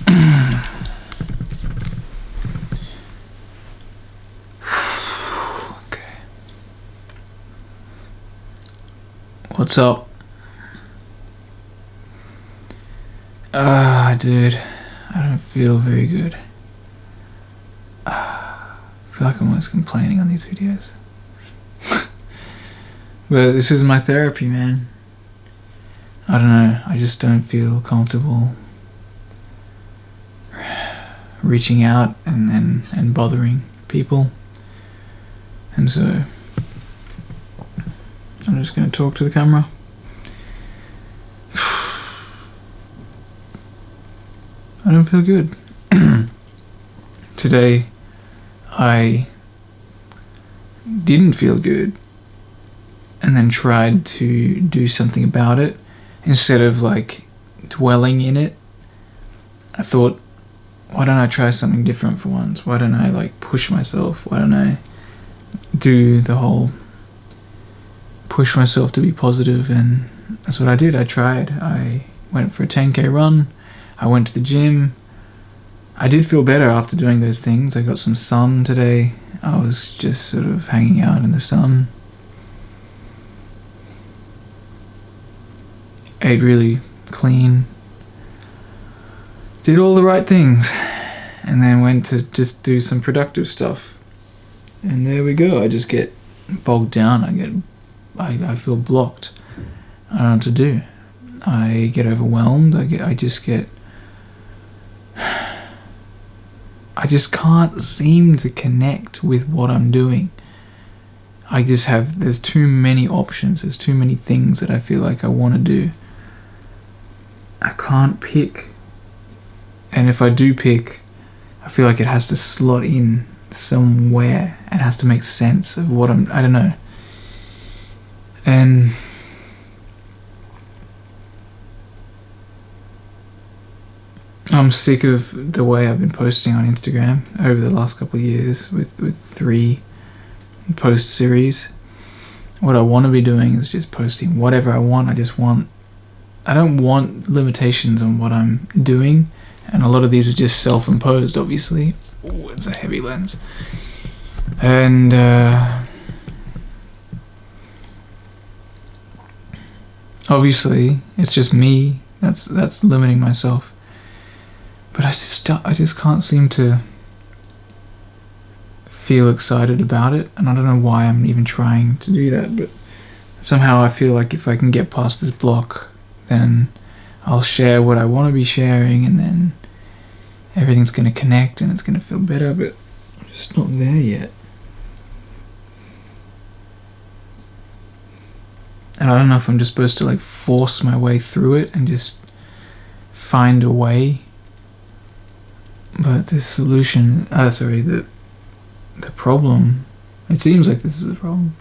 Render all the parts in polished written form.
Okay. What's up? Dude, I don't feel very good. I feel like I'm always complaining on these videos. But this is my therapy, man. I don't know, I just don't feel comfortable reaching out and bothering people. And so I'm just gonna talk to the camera. I don't feel good. Today I didn't feel good and then tried to do something about it. Instead of like dwelling in it, I thought, why don't I try something different for once? Why don't I like push myself? Why don't I do the whole push myself to be positive? And that's what I did. I tried. I went for a 10k run. I went to the gym. I did feel better after doing those things. I got some sun today. I was just sort of hanging out in the sun. Ate really clean. Did all the right things. And then went to just do some productive stuff. And there we go. I just get bogged down. I feel blocked. I don't know what to do. I get overwhelmed. I just can't seem to connect with what I'm doing. There's too many options. There's too many things that I feel like I want to do. I can't pick. And if I do pick, I feel like it has to slot in somewhere. It has to make sense of what I don't know. And I'm sick of the way I've been posting on Instagram over the last couple of years with 3 post series. What I want to be doing is just posting whatever I want. I don't want limitations on what I'm doing, and a lot of these are just self-imposed, obviously. Ooh, it's a heavy lens. And obviously it's just me that's limiting myself. But I just can't seem to feel excited about it, and I don't know why I'm even trying to do that, but somehow I feel like if I can get past this block, then I'll share what I want to be sharing, and then everything's going to connect and it's going to feel better, but I'm just not there yet. And I don't know if I'm just supposed to like force my way through it and just find a way. But the solution, the problem, it seems like this is a problem.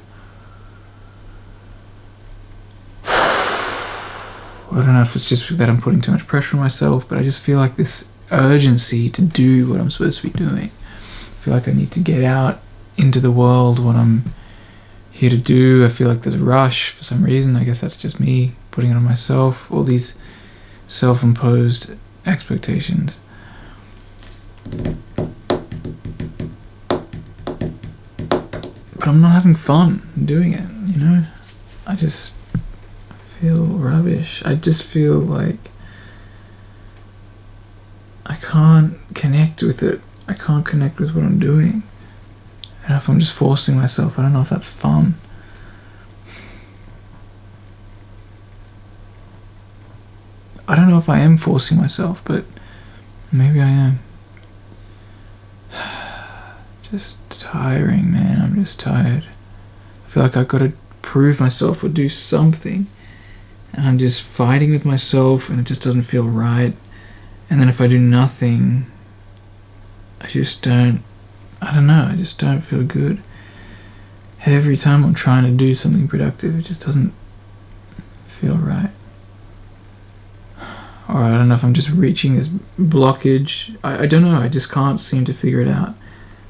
I don't know if it's just that I'm putting too much pressure on myself, but I just feel like this urgency to do what I'm supposed to be doing. I feel like I need to get out into the world, what I'm here to do. I feel like there's a rush for some reason. I guess that's just me putting it on myself, all these self-imposed expectations. But I'm not having fun doing it, you know? I just feel rubbish. I just feel like I can't connect with it. I can't connect with what I'm doing. And if I'm just forcing myself, I don't know if that's fun. I don't know if I am forcing myself, but maybe I am. Just tiring, man. I'm just tired. I feel like I've got to prove myself or do something. And I'm just fighting with myself, and it just doesn't feel right. And then if I do nothing, I just don't feel good. Every time I'm trying to do something productive, it just doesn't feel right. Or I don't know if I'm just reaching this blockage. I don't know, I just can't seem to figure it out.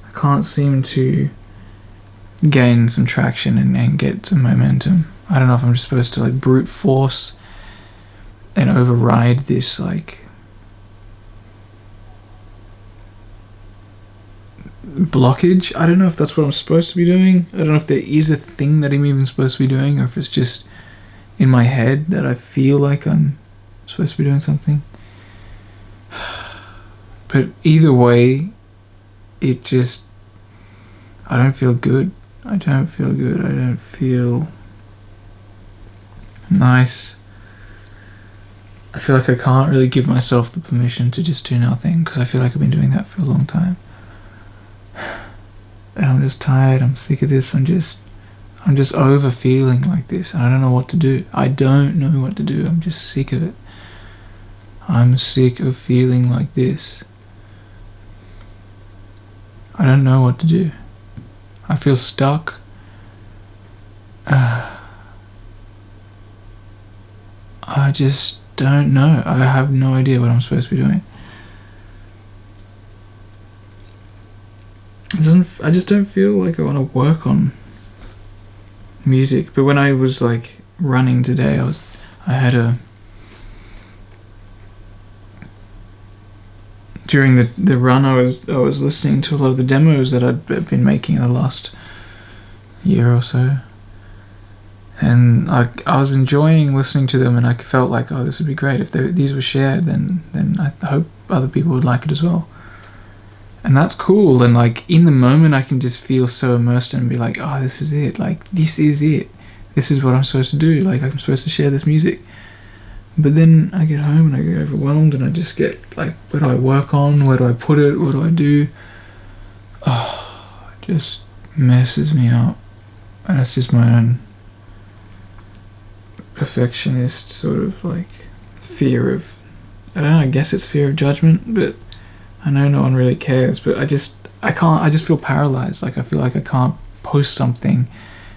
I can't seem to gain some traction and get some momentum. I don't know if I'm just supposed to like brute force and override this like blockage. I don't know if that's what I'm supposed to be doing. I don't know if there is a thing that I'm even supposed to be doing, or if it's just in my head that I feel like I'm supposed to be doing something. But either way, it just, I don't feel good. I don't feel nice. I feel like I can't really give myself the permission to just do nothing, because I feel like I've been doing that for a long time. And I'm just tired, I'm sick of this, I'm just over feeling like this, and I don't know what to do. I don't know what to do, I'm just sick of it. I'm sick of feeling like this. I don't know what to do. I feel stuck. I just don't know. I have no idea what I'm supposed to be doing. I just don't feel like I want to work on music. But when I was like running today, during the run, I was listening to a lot of the demos that I'd been making in the last year or so, and I was enjoying listening to them, and I felt like, oh, this would be great if these were shared. Then I hope other people would like it as well, and that's cool. And like in the moment, I can just feel so immersed and be like, oh, this is it. Like this is it. This is what I'm supposed to do. Like I'm supposed to share this music. But then I get home and I get overwhelmed, and I just get like, where do I work on? Where do I put it? What do I do? Oh, it just messes me up. And it's just my own perfectionist sort of like fear of, I don't know, I guess it's fear of judgment, but I know no one really cares. But I just feel paralyzed. Like I feel like I can't post something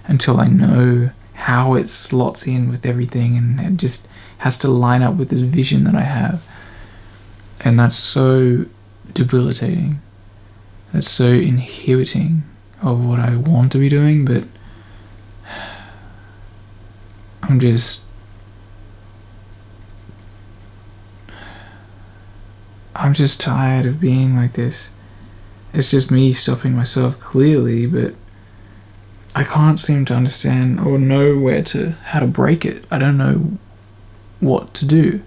until I know how it slots in with everything, and it just has to line up with this vision that I have. And that's so debilitating. That's so inhibiting of what I want to be doing, but I'm just tired of being like this. It's just me stopping myself, clearly, but I can't seem to understand or know how to break it. I don't know what to do.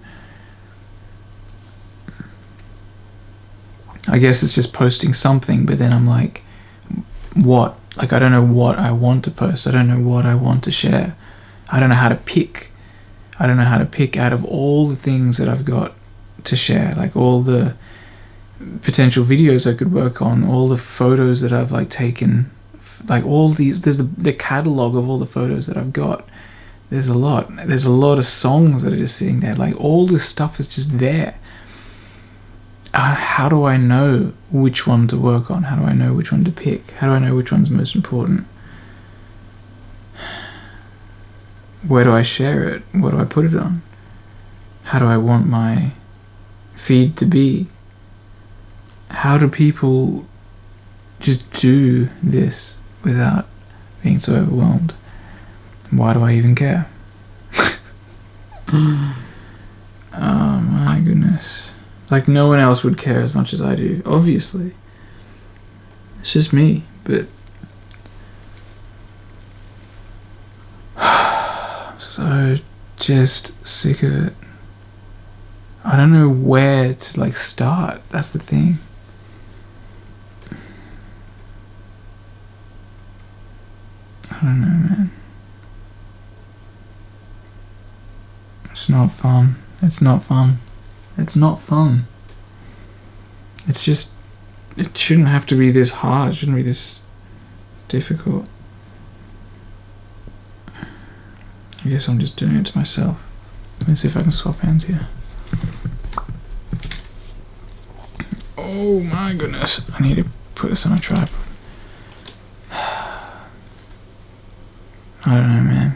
I guess it's just posting something, but then I'm like, what? Like I don't know what I want to post. I don't know what I want to share. I don't know how to pick. I don't know how to pick out of all the things that I've got to share, like all the potential videos I could work on, all the photos that I've like taken, like all these, there's the catalog of all the photos that I've got. There's a lot of songs that are just sitting there. Like all this stuff is just there. How do I know which one to work on? How do I know which one to pick? How do I know which one's most important? Where do I share it? What do I put it on? How do I want my feed to be? How do people just do this without being so overwhelmed? Why do I even care? Oh my goodness. Like no one else would care as much as I do, obviously. It's just me, but I'm so just sick of it. I don't know where to like start, that's the thing. I don't know, man. It's not fun. It's not fun. It's not fun. It's just, it shouldn't have to be this hard. It shouldn't be this difficult. I guess I'm just doing it to myself. Let me see if I can swap hands here. Oh my goodness. I need to put this on a tripod. I don't know, man.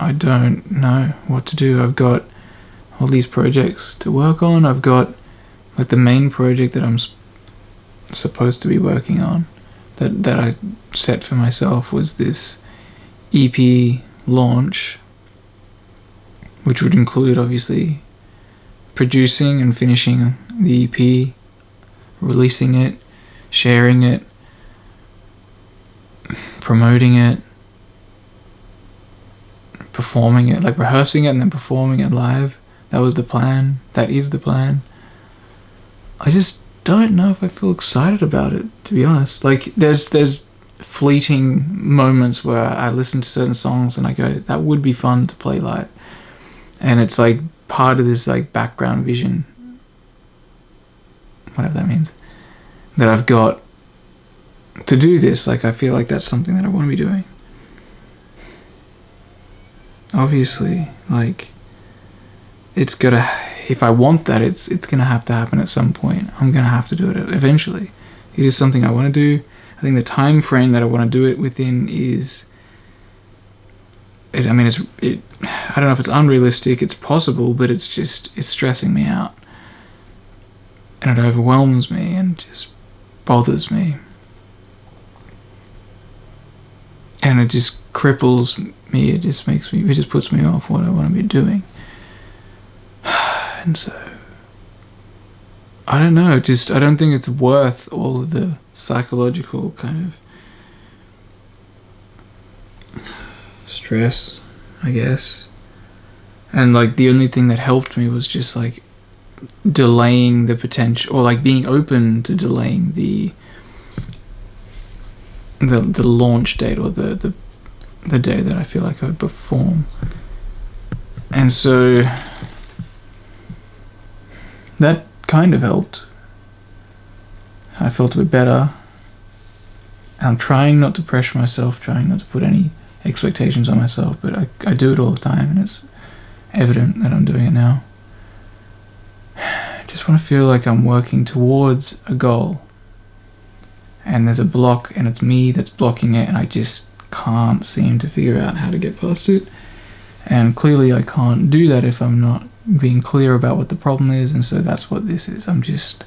I don't know what to do. I've got all these projects to work on. I've got like the main project that I'm supposed to be working on, that I set for myself, was this EP launch, which would include obviously producing and finishing the EP, releasing it, sharing it, promoting it, performing it, like rehearsing it and then performing it live. That was the plan. That is the plan. I just don't know if I feel excited about it, to be honest. Like there's fleeting moments where I listen to certain songs and I go, that would be fun to play live. And it's like part of this like background vision, whatever that means, that I've got to do this. Like I feel like that's something that I want to be doing. Obviously, like it's gotta, if I want that, it's gonna have to happen at some point. I'm gonna have to do it eventually. It is something I want to do. I think the time frame that I want to do it within is, I don't know if it's unrealistic, it's possible, but it's stressing me out. And it overwhelms me and just bothers me. And it just cripples me, it just puts me off what I want to be doing. And so, I don't know, I don't think it's worth all of the psychological kind of stress, I guess. And like the only thing that helped me was just like delaying the potential, or like being open to delaying the launch date, or the day that I feel like I would perform. And so that kind of helped. I felt a bit better. I'm trying not to pressure myself, trying not to put any expectations on myself, but I do it all the time, and it's evident that I'm doing it now. I just want to feel like I'm working towards a goal, and there's a block, and it's me that's blocking it, and I just can't seem to figure out how to get past it. And clearly I can't do that if I'm not being clear about what the problem is, and so that's what this is. I'm just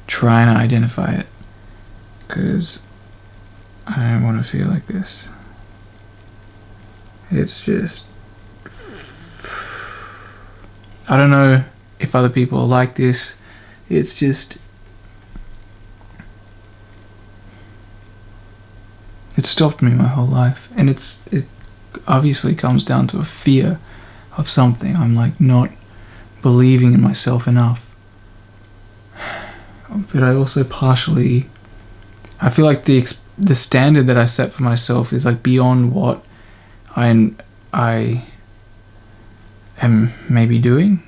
trying to identify it, because I don't want to feel like this. It's just, I don't know if other people are like this. It's just, it stopped me my whole life, and it obviously comes down to a fear of something. I'm like not believing in myself enough. But I also partially, I feel like the standard that I set for myself is like beyond what I am maybe doing,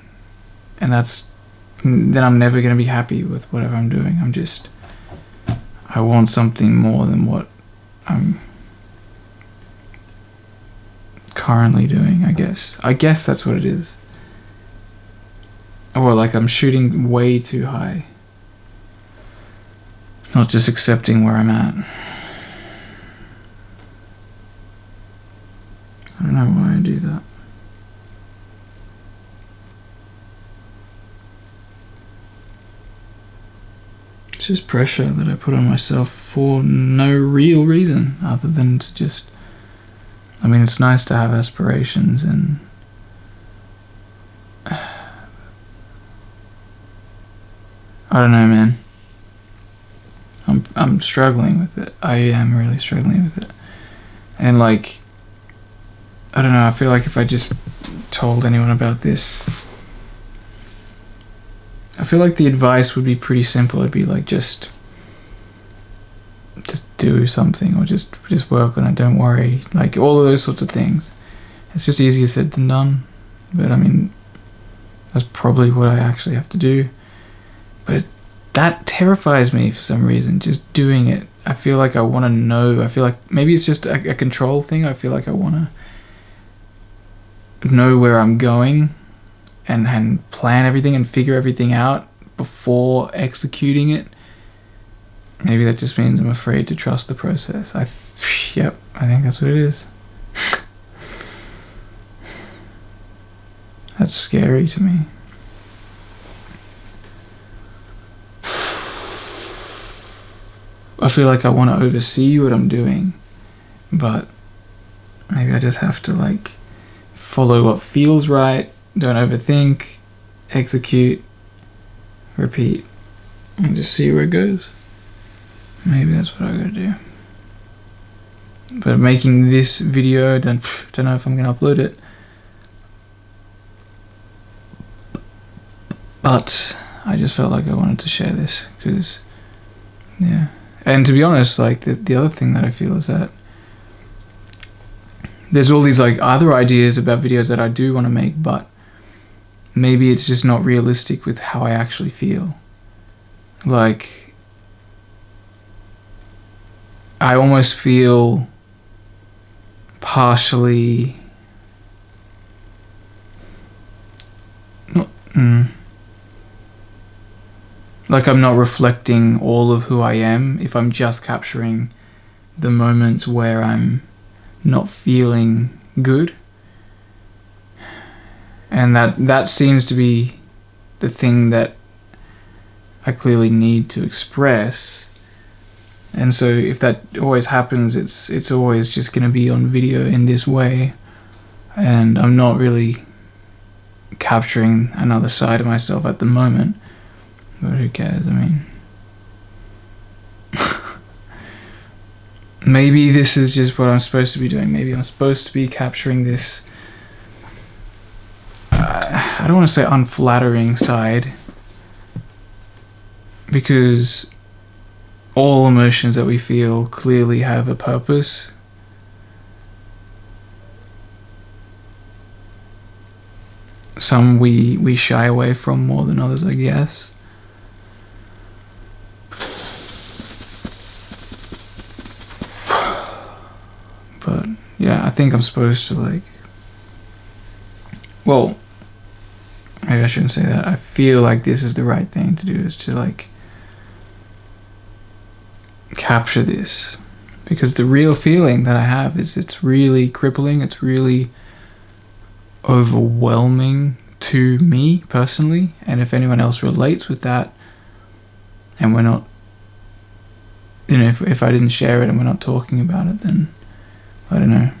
and then I'm never going to be happy with whatever I'm doing. I want something more than what I'm currently doing, I guess that's what it is. Or like I'm shooting way too high, not just accepting where I'm at. I don't know why I do that. It's just pressure that I put on myself for no real reason other than to just, I mean, it's nice to have aspirations, and I don't know, man. I'm struggling with it. I am really struggling with it. And like, I don't know, I feel like if I just told anyone about this, I feel like the advice would be pretty simple. It'd be like, just do something, or just work on it, don't worry, like all of those sorts of things. It's just easier said than done, but I mean, that's probably what I actually have to do. But that terrifies me for some reason, just doing it. I feel like I want to know, I feel like maybe it's just a control thing. I feel like I want to know where I'm going and plan everything and figure everything out before executing it. Maybe that just means I'm afraid to trust the process. Yep, I think that's what it is. That's scary to me. I feel like I want to oversee what I'm doing, but maybe I just have to like follow what feels right, don't overthink, execute, repeat, and just see where it goes. Maybe that's what I gotta do. But making this video, don't know if I'm gonna upload it. But I just felt like I wanted to share this because, yeah. And to be honest, like the other thing that I feel is that there's all these like other ideas about videos that I do want to make, but maybe it's just not realistic with how I actually feel. Like, I almost feel partially like I'm not reflecting all of who I am if I'm just capturing the moments where I'm not feeling good. And that seems to be the thing that I clearly need to express. And so if that always happens, it's always just going to be on video in this way, and I'm not really capturing another side of myself at the moment. But who cares? I mean, maybe this is just what I'm supposed to be doing. Maybe I'm supposed to be capturing this, I don't want to say unflattering side, because all emotions that we feel clearly have a purpose. Some we shy away from more than others, I guess. But yeah, I think I'm supposed to, like, well, maybe I shouldn't say that. I feel like this is the right thing to do, is to like capture this, because the real feeling that I have is it's really crippling. It's really overwhelming to me personally, and if anyone else relates with that, and we're not, you know, if I didn't share it and we're not talking about it, then I don't know,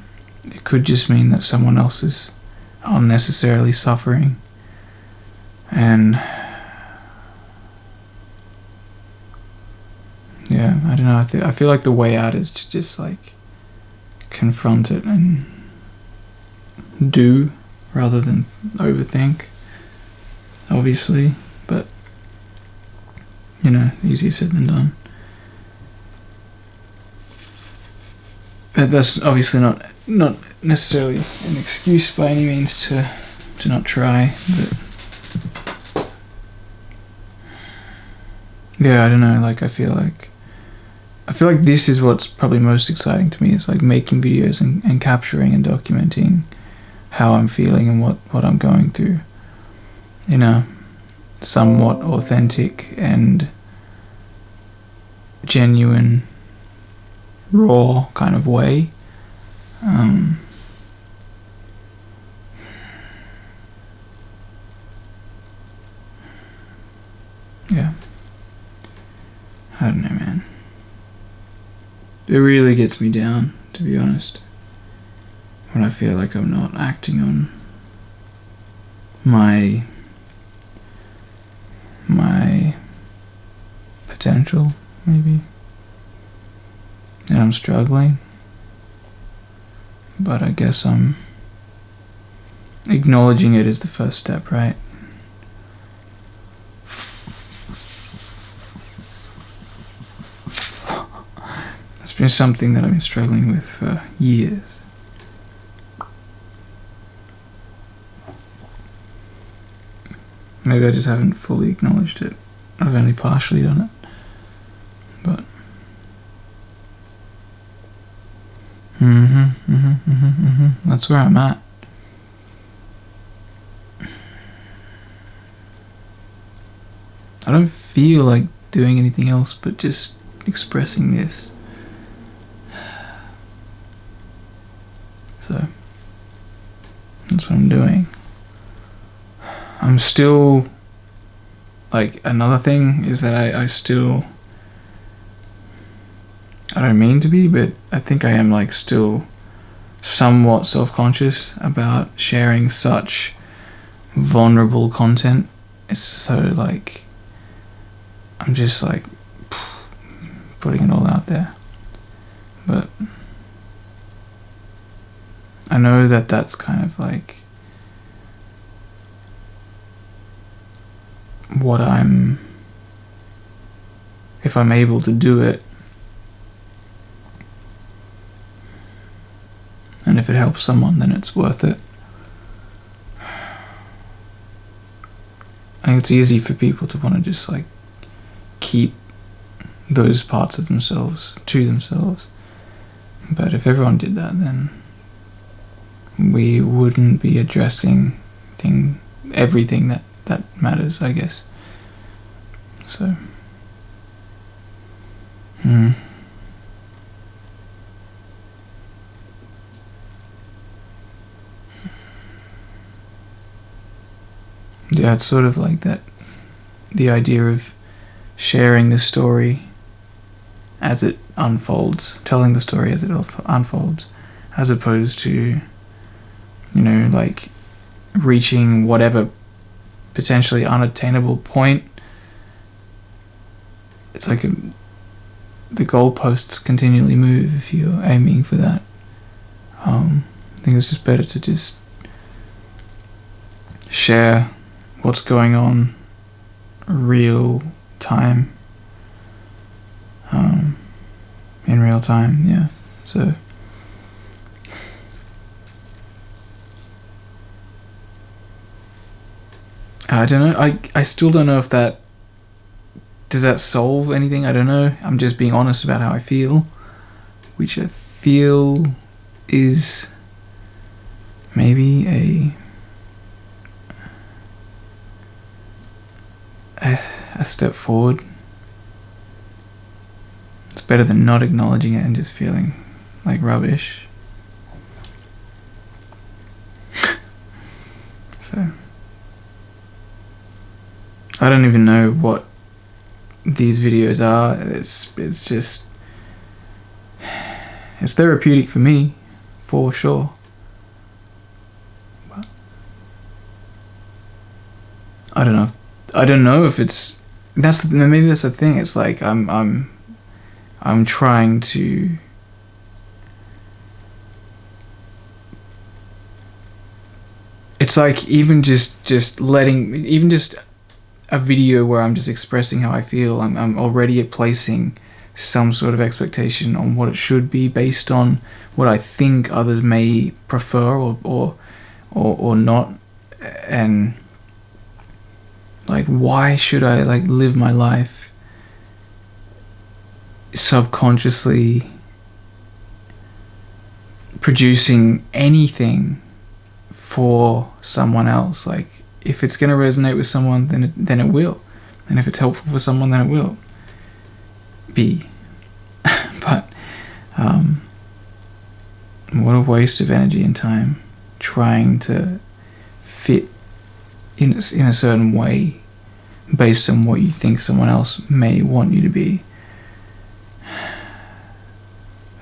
it could just mean that someone else is unnecessarily suffering. And yeah, I don't know, I feel like the way out is to just like confront it and do rather than overthink, obviously, but you know, easier said than done. But that's obviously not necessarily an excuse by any means to not try, but yeah, I don't know, like I feel like this is what's probably most exciting to me, is like making videos and capturing and documenting how I'm feeling and what I'm going through in a somewhat authentic and genuine, raw kind of way. Yeah, I don't know, man. It really gets me down, to be honest, when I feel like I'm not acting on my potential, maybe, and I'm struggling. But I guess I'm acknowledging it is the first step, right? It's been something that I've been struggling with for years. Maybe I just haven't fully acknowledged it. I've only partially done it. But that's where I'm at. I don't feel like doing anything else but just expressing this. So that's what I'm doing. I'm still, like, another thing is that I still, I don't mean to be, but I think I am, like, still somewhat self-conscious about sharing such vulnerable content it's so like, I'm just like putting it all out there. But I know that that's kind of like what if I'm able to do it, and if it helps someone, then it's worth it. I think it's easy for people to want to just like keep those parts of themselves to themselves. But if everyone did that, then we wouldn't be addressing everything that matters, I guess. So, yeah, it's sort of like that, the idea of sharing the story as it unfolds, telling the story as it unfolds, as opposed to, like reaching whatever potentially unattainable point. It's like the goalposts continually move if you're aiming for that. I think it's just better to just share what's going on real time, in real time, yeah. So I don't know, I still don't know if does that solve anything. I don't know. I'm just being honest about how I feel, which I feel is maybe a step forward. It's better than not acknowledging it and just feeling like rubbish. So I don't even know what these videos are. It's just, it's therapeutic for me, for sure. But I don't know if it's, maybe that's the thing. It's like I'm trying to it's like even just letting, even just a video where I'm just expressing how I feel, I'm already placing some sort of expectation on what it should be based on what I think others may prefer or not. And like, why should I like live my life subconsciously producing anything for someone else? Like, if it's going to resonate with someone, then it will, and if it's helpful for someone, then it will be. But what a waste of energy and time trying to fit in a certain way based on what you think someone else may want you to be.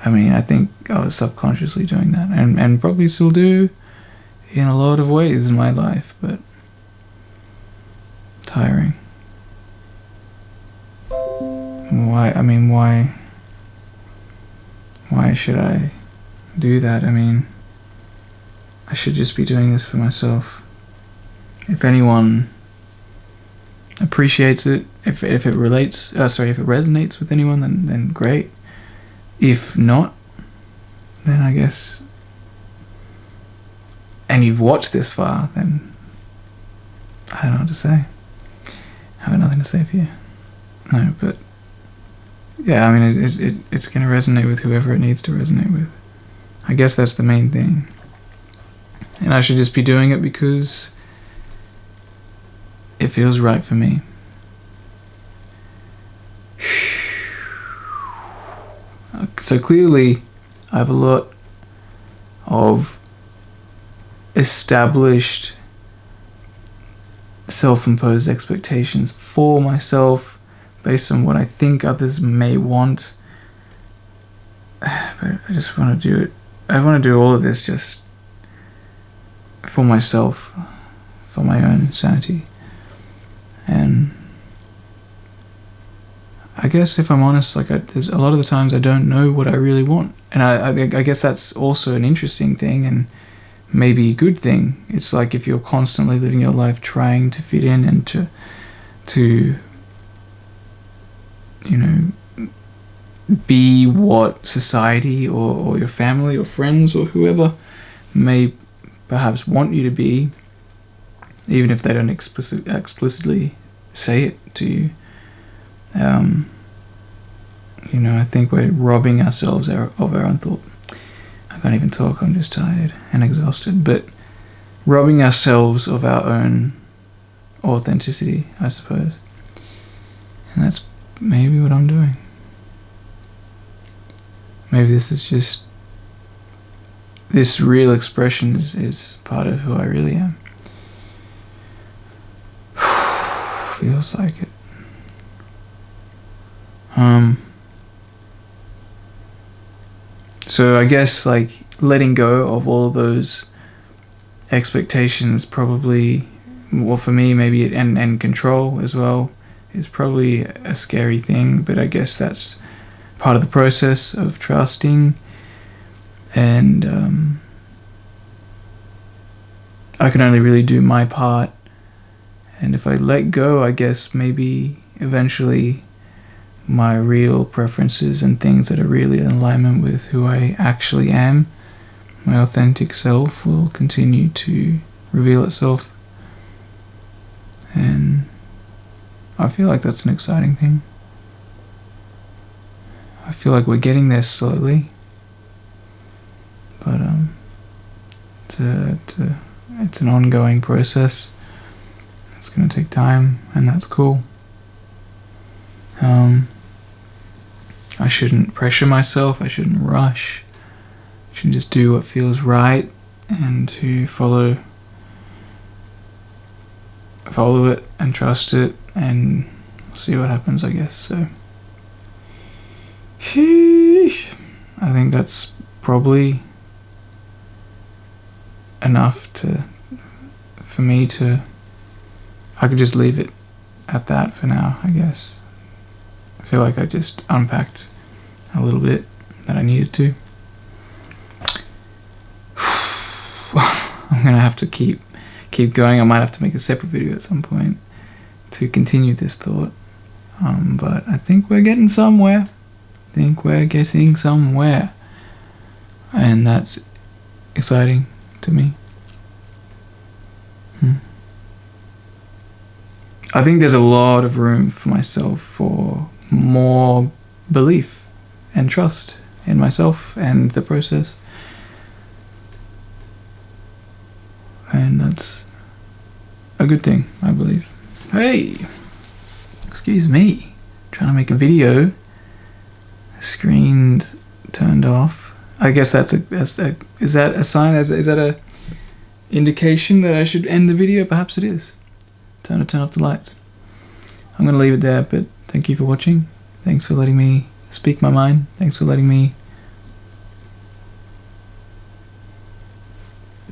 I mean, I think I was subconsciously doing that, and probably still do in a lot of ways in my life, but tiring. Why should I do that? I mean, I should just be doing this for myself. If anyone appreciates it, if it resonates with anyone, then great. If not, then I guess, and you've watched this far, then I don't know what to say. I have nothing to say for you. No, but yeah, I mean, it's going to resonate with whoever it needs to resonate with. I guess that's the main thing. And I should just be doing it because it feels right for me. So clearly, I have a lot of established self-imposed expectations for myself based on what I think others may want. But I just want to do it. I want to do all of this just for myself, for my own sanity. And I guess if I'm honest, like there's a lot of the times I don't know what I really want, and I guess that's also an interesting thing and maybe a good thing. It's like if you're constantly living your life trying to fit in and to you know, be what society or your family or friends or whoever may perhaps want you to be, even if they don't explicitly say it to you. You know, I think we're robbing ourselves of our own thought. I can't even talk, I'm just tired and exhausted. But robbing ourselves of our own authenticity, I suppose. And that's maybe what I'm doing. Maybe this is just, this real expression is part of who I really am. Feels like it. So I guess like letting go of all of those expectations probably, well for me maybe, and control as well, is probably a scary thing, but I guess that's part of the process of trusting. And I can only really do my part, and if I let go, I guess maybe eventually my real preferences and things that are really in alignment with who I actually am, my authentic self, will continue to reveal itself. And I feel like that's an exciting thing. I feel like we're getting there slowly, but it's an ongoing process. It's going to take time, and that's cool. I shouldn't pressure myself, I shouldn't rush. I should just do what feels right and to follow it and trust it and see what happens, I guess. So sheesh. I think that's probably enough for me to, I could just leave it at that for now, I guess. I feel like I just unpacked a little bit that I needed to. I'm gonna have to keep going. I might have to make a separate video at some point to continue this thought. But I think we're getting somewhere. And that's exciting to me. I think there's a lot of room for myself for more belief and trust in myself and the process. And that's a good thing, I believe. Hey! Excuse me. Trying to make a video. Screen turned off. I guess that's is that a sign? Is that a indication that I should end the video? Perhaps it is. Time to turn off the lights. I'm going to leave it there, but thank you for watching. Thanks for letting me speak my mind. Thanks for letting me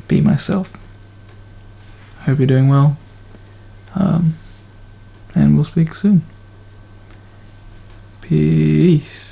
be myself. Hope you're doing well. And we'll speak soon. Peace.